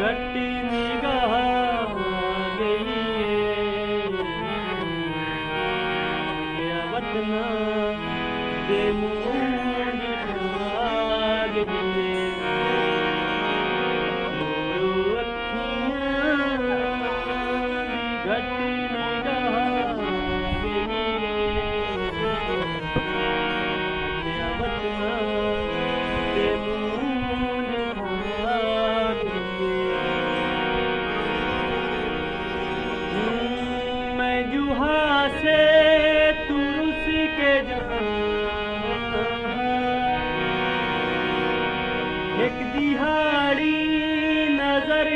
घट निगाह गई है वतना दे मूंज भाग गई घट निगाह गई वतना दे मूंज भाग मैं जुहा से तुरुस के एक दिहाड़ी नजर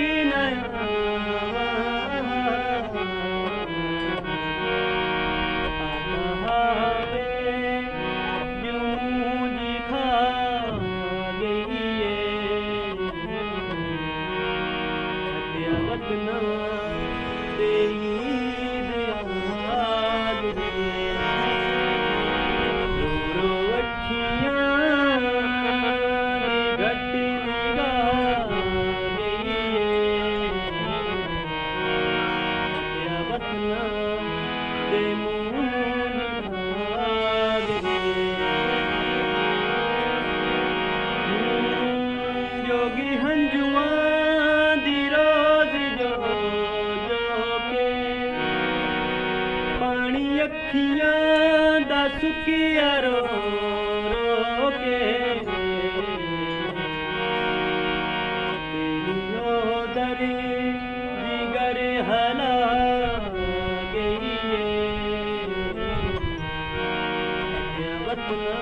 जोगी हंजुआ दी रोज जो के पानी अखियां दा सुकिया रो रो के दरी जिगर हला गई है वतना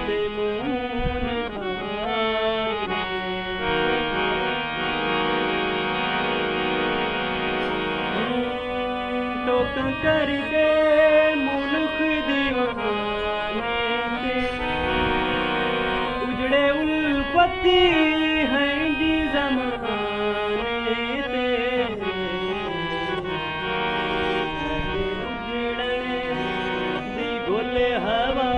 ते मूंज भाग टोकन कर दे मुल्क दीवाने के उजड़े उल्फती हैं जी ज़माने ते उजड़ने दी गुल हवा